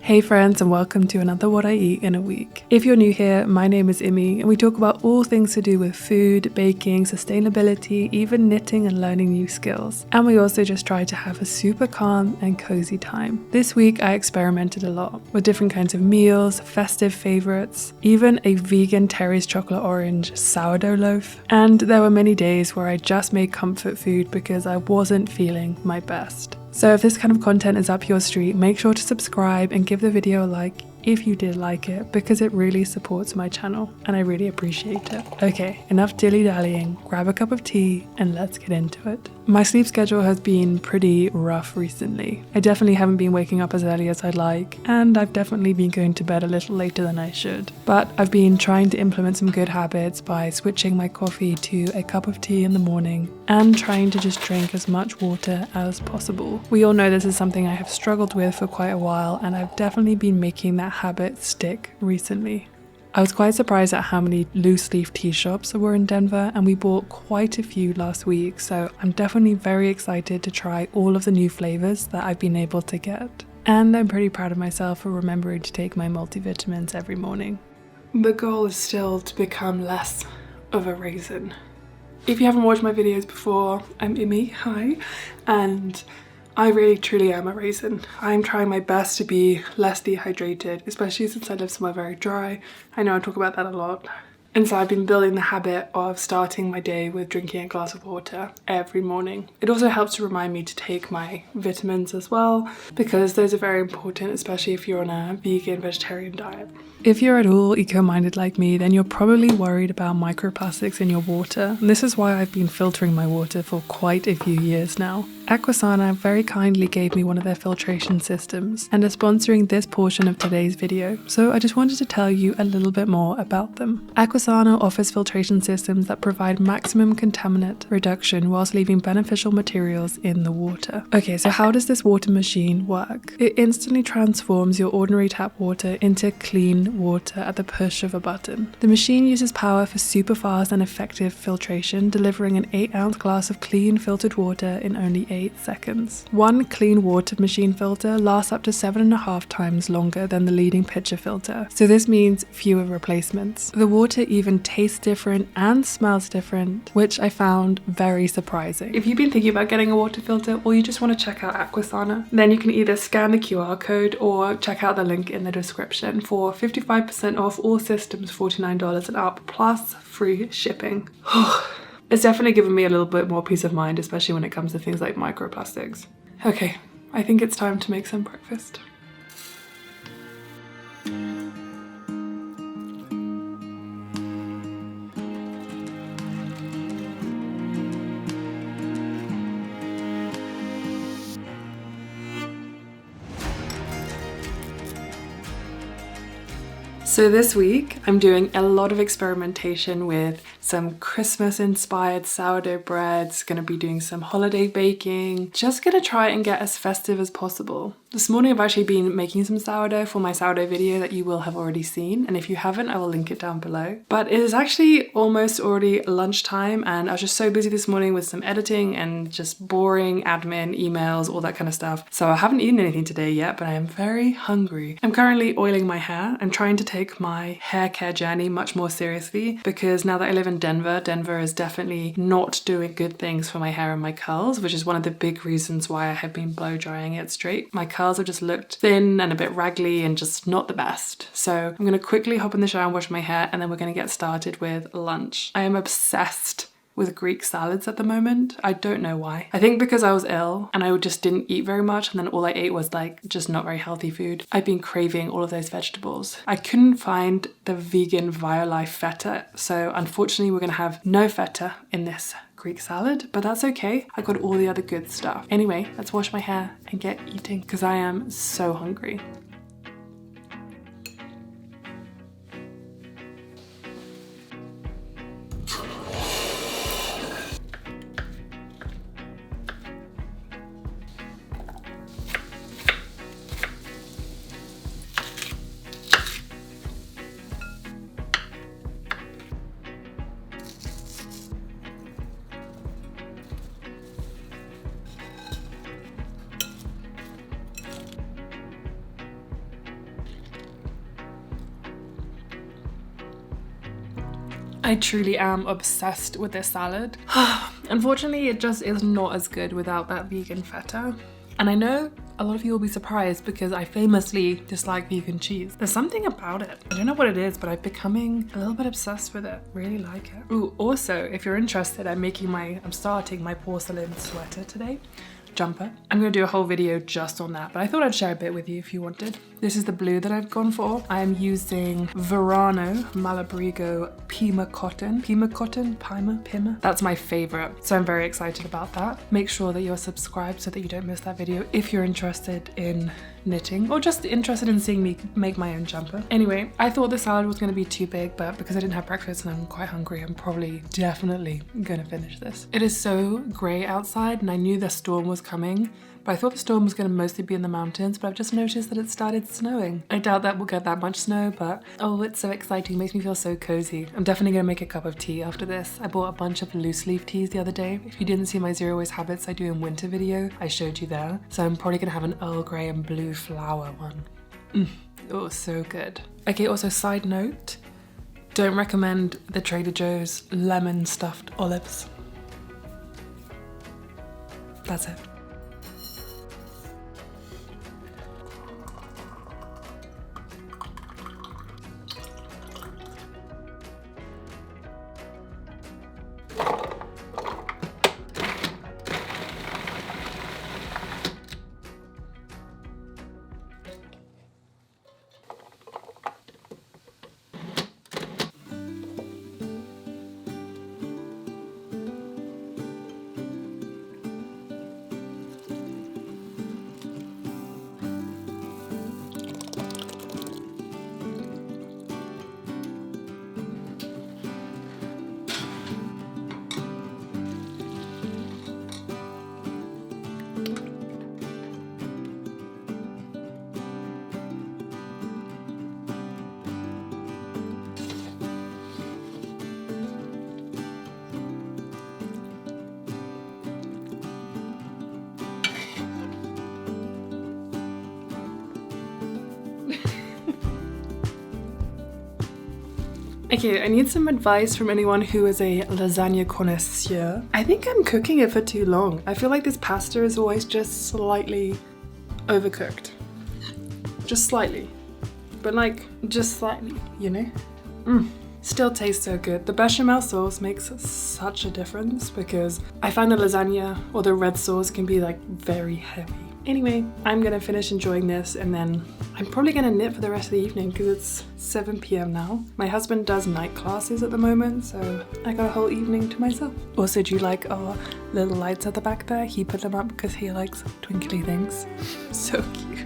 Hey friends, and welcome to another What I Eat in a Week. If you're new here, my name is Immy and we talk about all things to do with food, baking, sustainability, even knitting and learning new skills. And we also just try to have a super calm and cozy time. This week I experimented a lot with different kinds of meals, festive favourites, even a vegan Terry's chocolate orange sourdough loaf. And there were many days where I just made comfort food because I wasn't feeling my best. So if this kind of content is up your street, make sure to subscribe and give the video a like if you did like it, because it really supports my channel and I really appreciate it. Okay, enough dilly-dallying, grab a cup of tea and let's get into it. My sleep schedule has been pretty rough recently. I definitely haven't been waking up as early as I'd like, and I've definitely been going to bed a little later than I should. But I've been trying to implement some good habits by switching my coffee to a cup of tea in the morning and trying to just drink as much water as possible. We all know this is something I have struggled with for quite a while, and I've definitely been making that habit stick recently. I was quite surprised at how many loose leaf tea shops there were in Denver, and we bought quite a few last week, so I'm definitely very excited to try all of the new flavours that I've been able to get. And I'm pretty proud of myself for remembering to take my multivitamins every morning. The goal is still to become less of a raisin. If you haven't watched my videos before, I'm Immy, hi, and I really truly am a raisin. I'm trying my best to be less dehydrated, especially since I live somewhere very dry. I know I talk about that a lot. And so I've been building the habit of starting my day with drinking a glass of water every morning. It also helps to remind me to take my vitamins as well, because those are very important, especially if you're on a vegan, vegetarian diet. If you're at all eco-minded like me, then you're probably worried about microplastics in your water. And this is why I've been filtering my water for quite a few years now. Aquasana very kindly gave me one of their filtration systems and are sponsoring this portion of today's video, so I just wanted to tell you a little bit more about them. Aquasana offers filtration systems that provide maximum contaminant reduction whilst leaving beneficial materials in the water. Okay, so how does this water machine work? It instantly transforms your ordinary tap water into clean water at the push of a button. The machine uses power for super fast and effective filtration, delivering an 8-ounce glass of clean filtered water in only 8 seconds. One clean water machine filter lasts up to 7.5 times longer than the leading pitcher filter, so this means fewer replacements. The water even tastes different and smells different, which I found very surprising. If you've been thinking about getting a water filter or you just want to check out Aquasana, then you can either scan the QR code or check out the link in the description for 55% off all systems, $49 and up, plus free shipping. It's definitely given me a little bit more peace of mind, especially when it comes to things like microplastics. Okay, I think it's time to make some breakfast. So this week I'm doing a lot of experimentation with some Christmas inspired sourdough breads, gonna be doing some holiday baking, just gonna try and get as festive as possible. This morning I've actually been making some sourdough for my sourdough video that you will have already seen, and if you haven't I will link it down below. But it is actually almost already lunchtime and I was just so busy this morning with some editing and just boring admin, emails, all that kind of stuff. So I haven't eaten anything today yet, but I am very hungry. I'm currently oiling my hair. I'm trying to take my hair care journey much more seriously, because now that I live in Denver, Denver is definitely not doing good things for my hair and my curls, which is one of the big reasons why I have been blow drying it straight. My curls have just looked thin and a bit raggly and just not the best. So I'm gonna quickly hop in the shower and wash my hair, and then we're gonna get started with lunch. I am obsessed with Greek salads at the moment. I don't know why. I think because I was ill and I just didn't eat very much, and then all I ate was like just not very healthy food. I've been craving all of those vegetables. I couldn't find the vegan Violife feta, so unfortunately we're gonna have no feta in this Greek salad, but that's okay. I got all the other good stuff. Anyway, let's wash my hair and get eating because I am so hungry. I truly am obsessed with this salad. Unfortunately, it just is not as good without that vegan feta. And I know a lot of you will be surprised because I famously dislike vegan cheese. There's something about it. I don't know what it is, but I'm becoming a little bit obsessed with it. Really like it. Ooh, also, if you're interested, I'm starting my porcelain sweater today. Jumper. I'm going to do a whole video just on that, but I thought I'd share a bit with you if you wanted. This is the blue that I've gone for. I'm using Verano Malabrigo Pima Cotton. Pima? That's my favorite, so I'm very excited about that. Make sure that you're subscribed so that you don't miss that video if you're interested in knitting or just interested in seeing me make my own jumper. Anyway, I thought the salad was going to be too big, but because I didn't have breakfast and I'm quite hungry, I'm definitely going to finish this. It is so grey outside and I knew the storm was coming, but I thought the storm was going to mostly be in the mountains, but I've just noticed that it started snowing. I doubt that we'll get that much snow, but oh, it's so exciting. It makes me feel so cozy. I'm definitely going to make a cup of tea after this. I bought a bunch of loose leaf teas the other day. If you didn't see my Zero Waste Habits I do in winter video, I showed you there. So I'm probably going to have an Earl Grey and blue flower one. Oh, so good. Okay, also side note, don't recommend the Trader Joe's lemon stuffed olives. That's it. Okay, I need some advice from anyone who is a lasagna connoisseur. I think I'm cooking it for too long. I feel like this pasta is always just slightly overcooked. Just slightly. But like, just slightly, you know? Still tastes so good. The bechamel sauce makes such a difference because I find the lasagna or the red sauce can be like very heavy. Anyway, I'm gonna finish enjoying this and then I'm probably gonna knit for the rest of the evening because it's 7 p.m. now. My husband does night classes at the moment, so I got a whole evening to myself. Also, do you like our little lights at the back there? He put them up because he likes twinkly things. So cute.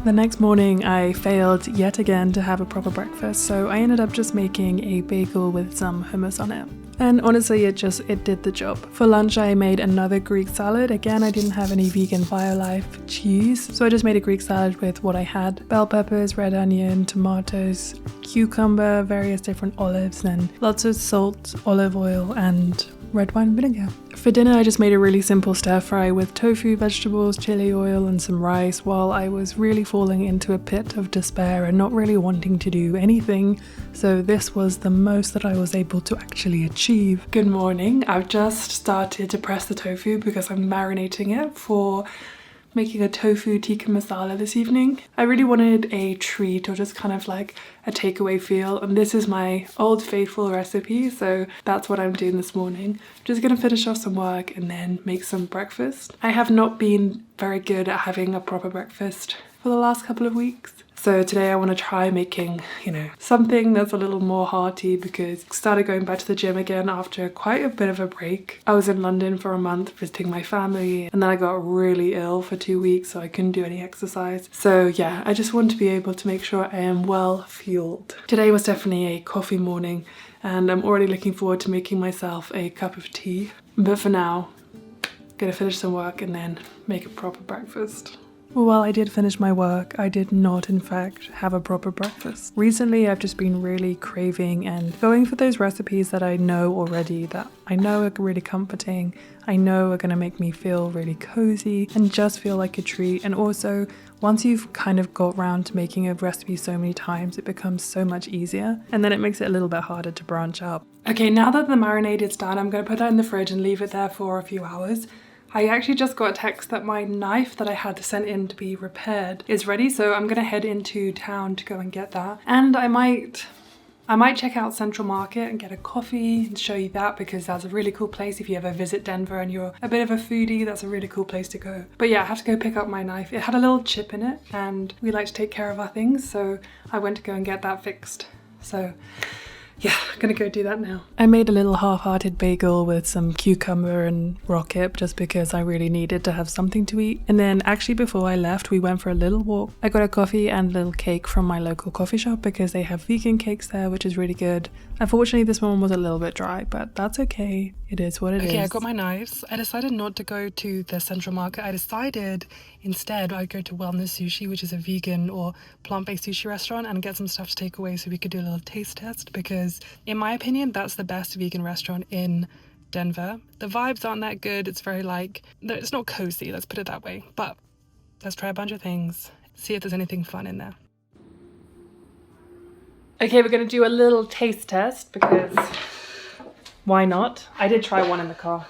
The next morning I failed yet again to have a proper breakfast, so I ended up just making a bagel with some hummus on it. And honestly, it did the job. For lunch, I made another Greek salad. Again, I didn't have any vegan BioLife cheese, so I just made a Greek salad with what I had. Bell peppers, red onion, tomatoes, cucumber, various different olives, and lots of salt, olive oil, and red wine vinegar. For dinner, I just made a really simple stir fry with tofu, vegetables, chili oil, and some rice while I was really falling into a pit of despair and not really wanting to do anything. So this was the most that I was able to actually achieve. Good morning. I've just started to press the tofu because I'm marinating it for making a tofu tikka masala this evening. I really wanted a treat or just kind of like a takeaway feel, and this is my old faithful recipe, so that's what I'm doing this morning. Just gonna finish off some work and then make some breakfast. I have not been very good at having a proper breakfast for the last couple of weeks. So today I want to try making, something that's a little more hearty because I started going back to the gym again after quite a bit of a break. I was in London for a month visiting my family and then I got really ill for 2 weeks, so I couldn't do any exercise. So yeah, I just want to be able to make sure I am well fueled. Today was definitely a coffee morning and I'm already looking forward to making myself a cup of tea. But for now, I'm gonna finish some work and then make a proper breakfast. While I did finish my work, I did not in fact have a proper breakfast. Recently I've just been really craving and going for those recipes that I know already, that I know are really comforting, I know are going to make me feel really cozy and just feel like a treat. And also, once you've kind of got round to making a recipe so many times, it becomes so much easier, and then it makes it a little bit harder to branch out. Okay, now that the marinade is done, I'm going to put that in the fridge and leave it there for a few hours. I actually just got a text that my knife that I had sent in to be repaired is ready, so I'm gonna head into town to go and get that. And I might check out Central Market and get a coffee and show you that, because that's a really cool place. If you ever visit Denver and you're a bit of a foodie, that's a really cool place to go. But yeah, I have to go pick up my knife. It had a little chip in it and we like to take care of our things, so I went to go and get that fixed. So yeah, I'm gonna go do that now. I made a little half-hearted bagel with some cucumber and rocket just because I really needed to have something to eat. And then actually before I left, we went for a little walk. I got a coffee and a little cake from my local coffee shop because they have vegan cakes there, which is really good. Unfortunately, this one was a little bit dry, but that's okay. It is what it is. Okay, I got my knives. I decided not to go to the Central Market. I decided instead I'd go to Wellness Sushi, which is a vegan or plant-based sushi restaurant, and get some stuff to take away so we could do a little taste test, because in my opinion, that's the best vegan restaurant in Denver. The vibes aren't that good. It's very it's not cozy, let's put it that way. But let's try a bunch of things, see if there's anything fun in there. Okay, we're gonna do a little taste test because why not? I did try one in the car.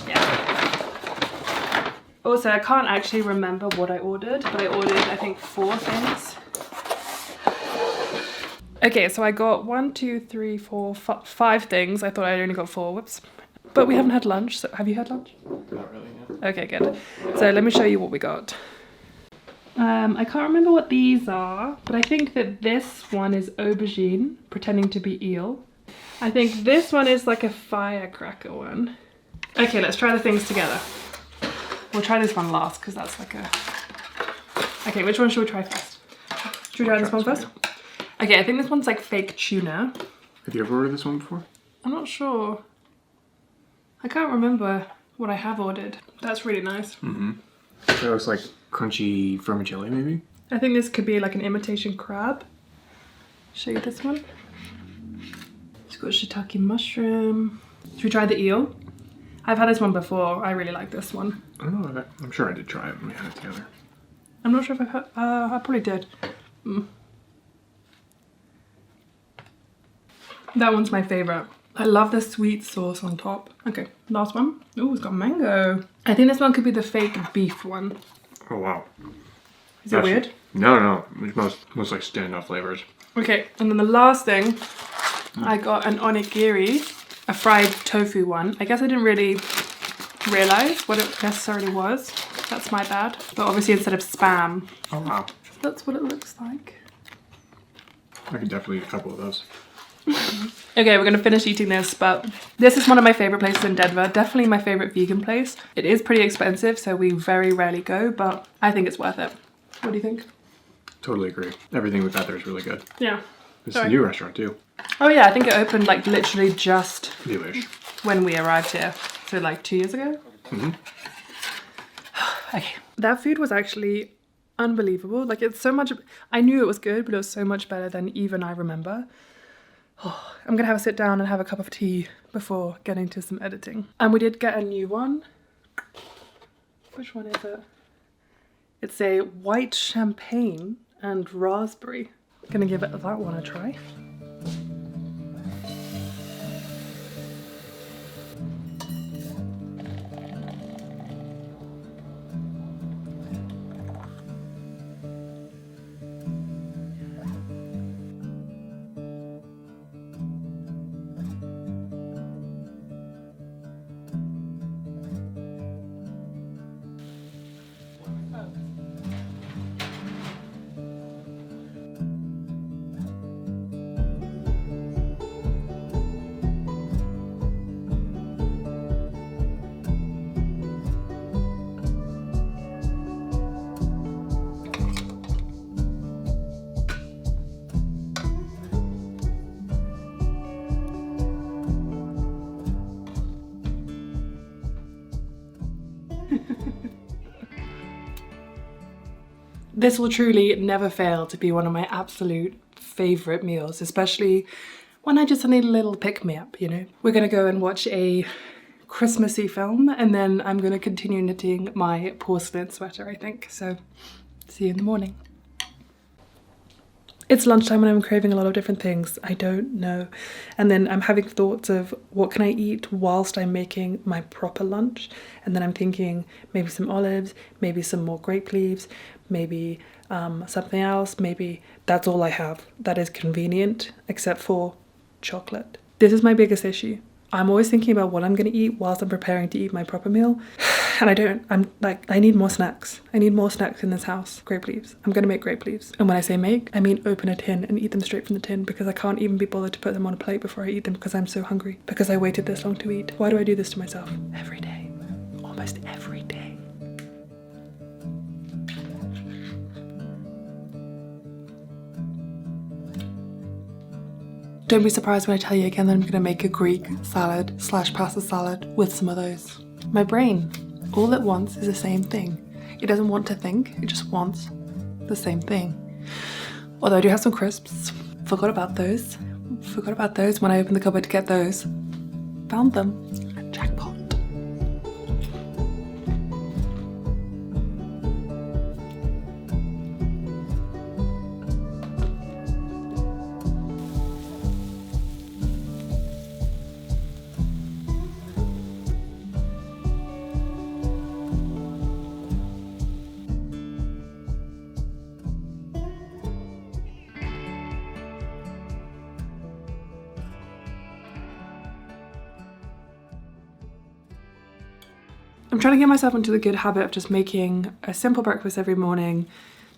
Yeah. Also, I can't actually remember what I ordered, but I ordered, I think, 4 things. Okay, so I got 1, 2, 3, 4, 5 things. I thought I only got 4, whoops. But we haven't had lunch, so have you had lunch? Not really, no. Okay, good. So let me show you what we got. I can't remember what these are, but I think that this one is aubergine, pretending to be eel. I think this one is like a firecracker one. Okay, let's try the things together. We'll try this one last, because that's like a... Okay, which one should we try first? Should we try this one first? Okay, I think this one's like fake tuna. Have you ever ordered this one before? I'm not sure. I can't remember what I have ordered. That's really nice. Mm-hmm. That looks like crunchy vermicelli, maybe? I think this could be like an imitation crab. Show you this one. It's got shiitake mushroom. Should we try the eel? I've had this one before. I really like this one. I don't know. I'm sure I did try it when we had it together. I'm not sure if I've had... I probably did. That one's my favorite. I love the sweet sauce on top. Okay, last one. Oh, it's got mango. I think this one could be the fake beef one. Oh, wow. Is it weird? No. It's most like standoff flavors. Okay, and then the last thing, I got an onigiri, a fried tofu one. I guess I didn't really realize what it necessarily was. That's my bad. But obviously instead of Spam. Oh, wow. That's what it looks like. I could definitely eat a couple of those. Okay, we're gonna finish eating this, but this is one of my favorite places in Denver. Definitely my favorite vegan place. It is pretty expensive, so we very rarely go, but I think it's worth it. What do you think? Totally agree. Everything with that there is really good. Yeah. It's a new restaurant too. Oh yeah, I think it opened like literally just Newish. when we arrived here. So like 2 years ago? Mm-hmm. Okay. That food was actually unbelievable. Like it's so much, I knew it was good, but it was so much better than even I remember. Oh, I'm gonna have a sit down and have a cup of tea before getting to some editing. And we did get a new one. Which one is it? It's a white champagne and raspberry. Gonna give that one a try. This will truly never fail to be one of my absolute favourite meals, especially when I just need a little pick-me-up, you know. We're gonna go and watch a Christmassy film, and then I'm gonna continue knitting my porcelain sweater, I think. So, see you in the morning. It's lunchtime and I'm craving a lot of different things. I don't know. And then I'm having thoughts of what can I eat whilst I'm making my proper lunch. And then I'm thinking maybe some olives, maybe some more grape leaves, maybe something else. Maybe that's all I have. That is convenient, except for chocolate. This is my biggest issue. I'm always thinking about what I'm going to eat whilst I'm preparing to eat my proper meal. And I don't. I'm like, I need more snacks. I need more snacks in this house. Grape leaves. I'm going to make grape leaves. And when I say make, I mean open a tin and eat them straight from the tin, because I can't even be bothered to put them on a plate before I eat them because I'm so hungry. Because I waited this long to eat. Why do I do this to myself? Every day. Almost every day. Don't be surprised when I tell you again that I'm going to make a Greek salad / pasta salad with some of those. My brain, all it wants is the same thing. It doesn't want to think, it just wants the same thing. Although I do have some crisps. Forgot about those. Forgot about those when I opened the cupboard to get those. Found them. Jackpot. I'm trying to get myself into the good habit of just making a simple breakfast every morning,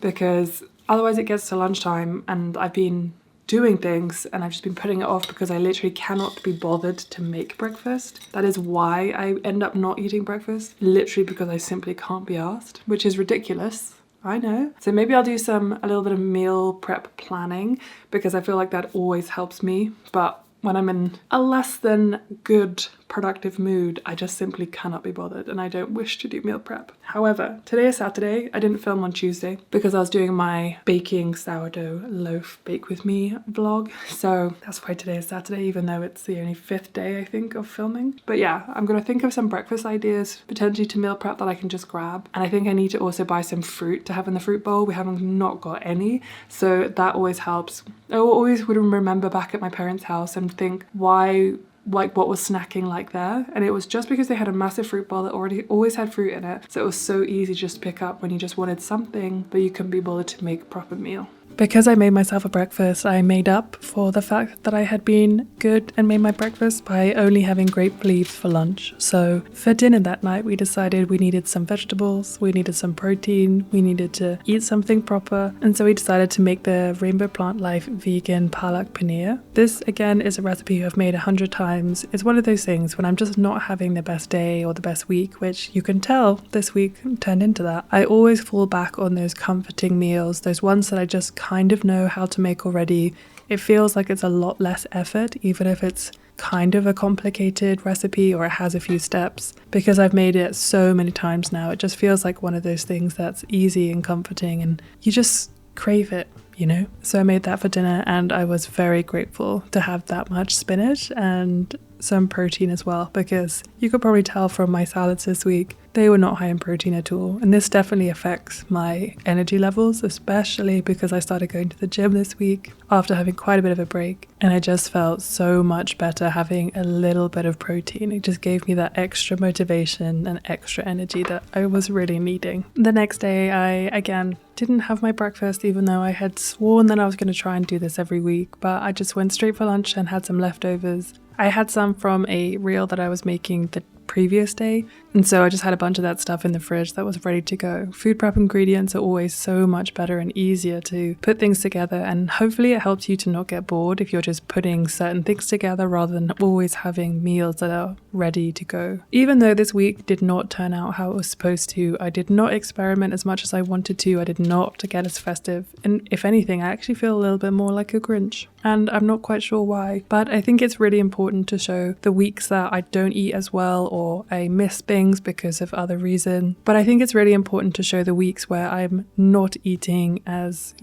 because otherwise it gets to lunchtime and I've been doing things and I've just been putting it off because I literally cannot be bothered to make breakfast. That is why I end up not eating breakfast, literally because I simply can't be asked, which is ridiculous. I know. So maybe I'll do a little bit of meal prep planning, because I feel like that always helps me. But when I'm in a less than good productive mood, I just simply cannot be bothered and I don't wish to do meal prep. However, today is Saturday. I didn't film on Tuesday because I was doing my baking sourdough loaf bake with me vlog. So that's why today is Saturday, even though it's the only 5th day I think of filming. But yeah, I'm gonna think of some breakfast ideas potentially to meal prep that I can just grab. And I think I need to also buy some fruit to have in the fruit bowl. We haven't not got any. So that always helps. I always would remember back at my parents' house and think why, like, what was snacking like there, and it was just because they had a massive fruit bowl that always had fruit in it, so it was so easy just to pick up when you just wanted something but you couldn't be bothered to make a proper meal. Because I made myself a breakfast, I made up for the fact that I had been good and made my breakfast by only having grape leaves for lunch. So for dinner that night, we decided we needed some vegetables, we needed some protein, we needed to eat something proper. And so we decided to make the Rainbow Plant Life vegan palak paneer. This again is a recipe I've made 100 times. It's one of those things when I'm just not having the best day or the best week, which you can tell this week turned into that. I always fall back on those comforting meals, those ones that I just kind of know how to make already. It feels like it's a lot less effort, even if it's kind of a complicated recipe or it has a few steps. Because I've made it so many times now, it just feels like one of those things that's easy and comforting and you just crave it, you know? So I made that for dinner and I was very grateful to have that much spinach and some protein as well, because you could probably tell from my salads this week they were not high in protein at all, and this definitely affects my energy levels, especially because I started going to the gym this week after having quite a bit of a break, and I just felt so much better having a little bit of protein. It just gave me that extra motivation and extra energy that I was really needing. The next day I again didn't have my breakfast, even though I had sworn that I was going to try and do this every week, but I just went straight for lunch and had some leftovers. I had some from a reel that I was making the previous day, and so I just had a bunch of that stuff in the fridge that was ready to go. Food prep ingredients are always so much better and easier to put things together, and hopefully it helps you to not get bored if you're just putting certain things together rather than always having meals that are ready to go. Even though this week did not turn out how it was supposed to, I did not experiment as much as I wanted to. I did not get as festive, and if anything, I actually feel a little bit more like a Grinch, and I'm not quite sure why, but I think it's really important to show the weeks that I don't eat as well or I miss things things because of other reasons. But I think it's really important to show the weeks where I'm not eating as,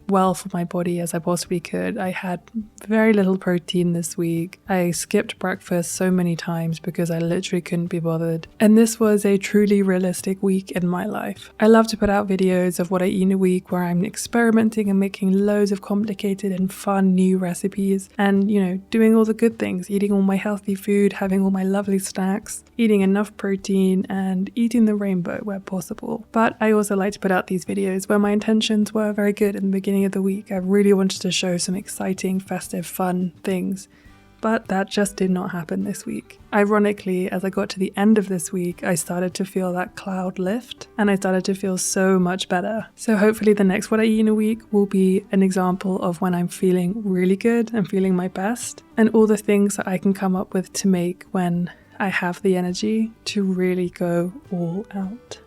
well for my body as I possibly could. I had very little protein this week. I skipped breakfast so many times because I literally couldn't be bothered. And this was a truly realistic week in my life. I love to put out videos of what I eat in a week where I'm experimenting and making loads of complicated and fun new recipes and, doing all the good things, eating all my healthy food, having all my lovely snacks, eating enough protein and eating the rainbow where possible. But I also like to put out these videos where my intentions were very good in the beginning of the week. I really wanted to show some exciting, festive, fun things. But that just did not happen this week. Ironically, as I got to the end of this week, I started to feel that cloud lift and I started to feel so much better. So hopefully the next What I Eat in a Week will be an example of when I'm feeling really good and feeling my best and all the things that I can come up with to make when I have the energy to really go all out.